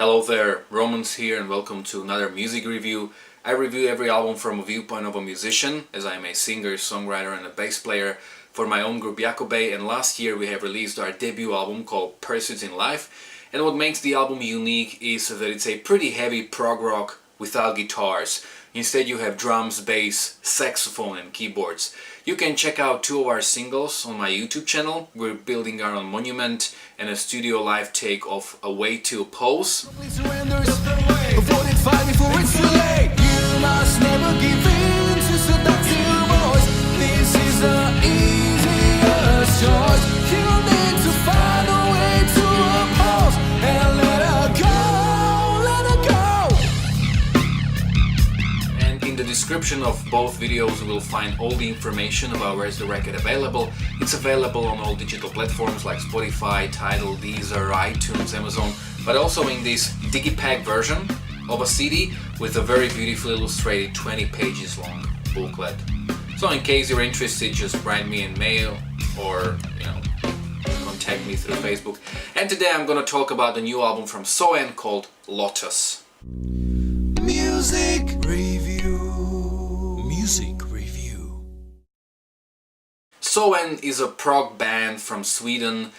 Hello there, Romans here and welcome to another music review. I review every album from a viewpoint of a musician, as I am a singer, songwriter and a bass player for my own group Jakobe, and last year we have released our debut album called Pursuits in Life. And what makes the album unique is that it's a pretty heavy prog rock without guitars. Instead you have drums, bass, saxophone and keyboards. You can check out two of our singles on my YouTube channel. We're building our own monument and a studio live take of A Way to Oppose. Description of both videos you will find all the information about where is the record available. It's available on all digital platforms like Spotify, Tidal, Deezer, iTunes, Amazon, but also in this digipack version of a CD with a very beautifully illustrated 20 pages long booklet. So in case you're interested, just write me in mail or contact me through Facebook. And today I'm gonna talk about the new album from Soen called Lotus. Music review. Soen is a prog band from Sweden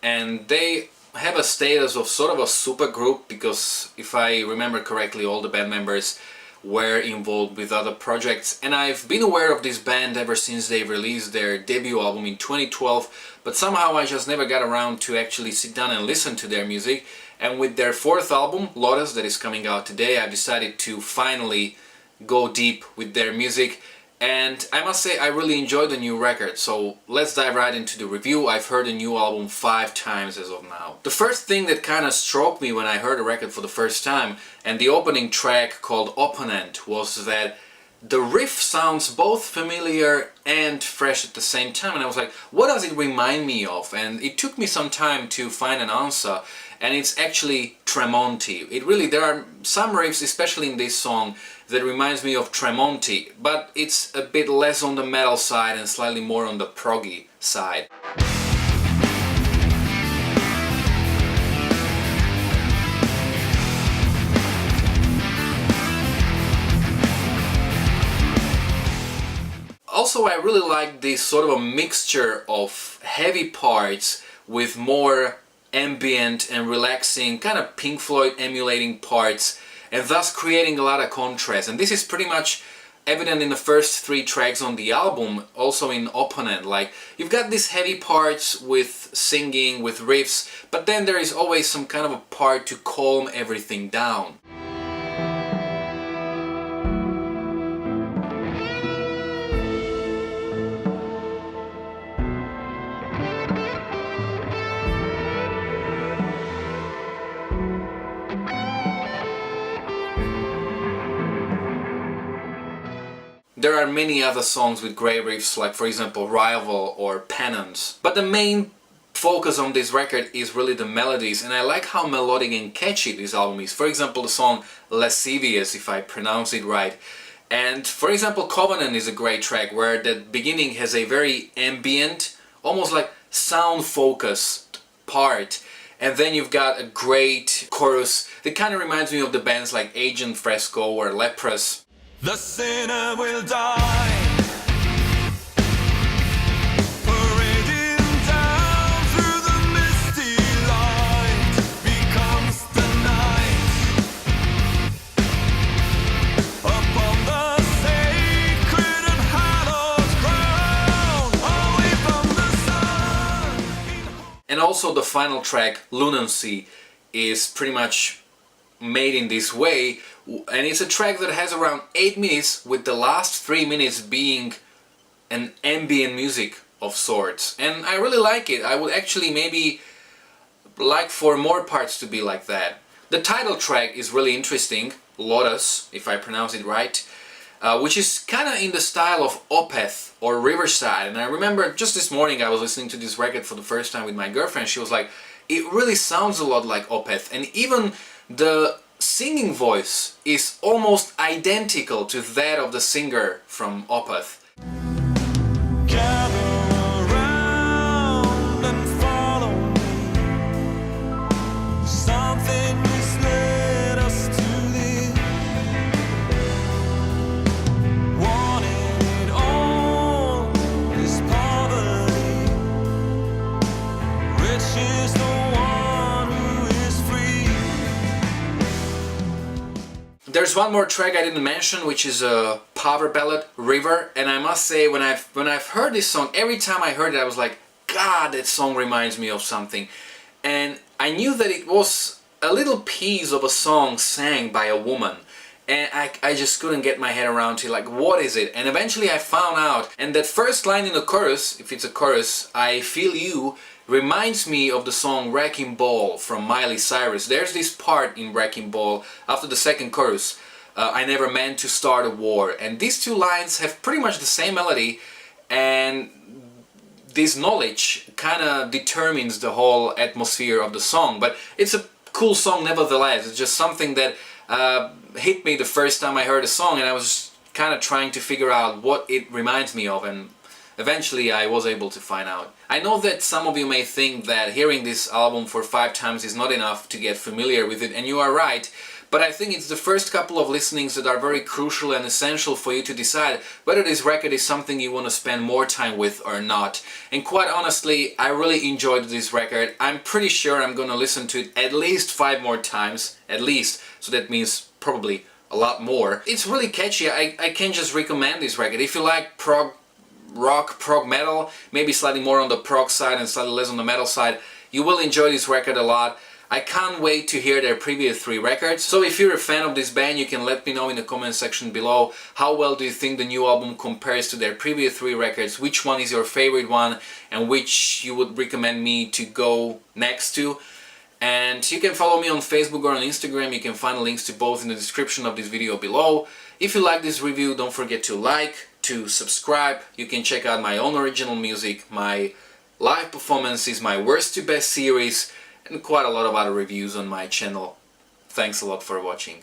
and they have a status of sort of a supergroup because if I remember correctly all the band members were involved with other projects, and I've been aware of this band ever since they released their debut album in 2012, but somehow I just never got around to actually sit down and listen to their music. And with their fourth album, Lotus, that is coming out today, I've decided to finally go deep with their music. And I must say I really enjoyed the new record, so let's dive right into the review. I've heard the new album 5 times as of now. The first thing that kind of struck me when I heard the record for the first time, and the opening track called Opponent, was that the riff sounds both familiar and fresh at the same time, and I was like, what does it remind me of? And it took me some time to find an answer, and it's actually Tremonti. There are some riffs, especially in this song, that reminds me of Tremonti, but it's a bit less on the metal side and slightly more on the proggy side. Also, I really like this sort of a mixture of heavy parts with more ambient and relaxing, kind of Pink Floyd emulating parts, and thus creating a lot of contrast. And this is pretty much evident in the first 3 tracks on the album, also in Opponent. Like, you've got these heavy parts with singing, with riffs, but then there is always some kind of a part to calm everything down. There are many other songs with great riffs, like for example Rival or Penance. But the main focus on this record is really the melodies, and I like how melodic and catchy this album is. For example, the song Lascivious, if I pronounce it right. And for example, Covenant is a great track where the beginning has a very ambient, almost like sound-focused part. And then you've got a great chorus that kind of reminds me of the bands like Agent Fresco or Leprous. The sinner will die, parading down through the misty light, becomes the night, upon the sacred and hallowed ground, away from the sun. And also the final track, Lunacy, is pretty much made in this way, and it's a track that has around 8 minutes, with the last 3 minutes being an ambient music of sorts, and I really like it. I would actually maybe like for more parts to be like that. The title track is really interesting, Lotus, if I pronounce it right, which is kind of in the style of Opeth or Riverside. And I remember just this morning I was listening to this record for the first time with my girlfriend. She was like, it really sounds a lot like Opeth, and even the singing voice is almost identical to that of the singer from Opeth. Gather around and follow me. Something is There's one more track I didn't mention, which is a power ballad, River, and I must say when I've heard this song, every time I heard it I was like, God, that song reminds me of something. And I knew that it was a little piece of a song sang by a woman. And I just couldn't get my head around to like, what is it? And eventually I found out, and that first line in the chorus, if it's a chorus, I Feel You, reminds me of the song Wrecking Ball from Miley Cyrus. There's this part in Wrecking Ball, after the second chorus, I never meant to start a war. And these two lines have pretty much the same melody, and this knowledge kind of determines the whole atmosphere of the song. But it's a cool song nevertheless. It's just something that hit me the first time I heard the song, and I was kind of trying to figure out what it reminds me of, and eventually I was able to find out. I know that some of you may think that hearing this album for 5 times is not enough to get familiar with it, and you are right, but I think it's the first couple of listenings that are very crucial and essential for you to decide whether this record is something you want to spend more time with or not. And quite honestly, I really enjoyed this record. I'm pretty sure I'm gonna listen to it at least 5 more times, at least, so that means probably a lot more. It's really catchy. I can just recommend this record. If you like prog rock, prog metal, maybe slightly more on the prog side and slightly less on the metal side, you will enjoy this record a lot. I can't wait to hear their previous 3 records. So if you're a fan of this band, you can let me know in the comment section below how well do you think the new album compares to their previous 3 records, which one is your favorite one and which you would recommend me to go next to. And you can follow me on Facebook or on Instagram. You can find links to both in the description of this video below. If you like this review, don't forget to like, to subscribe. You can check out my own original music, my live performances, my worst to best series, and quite a lot of other reviews on my channel. Thanks a lot for watching.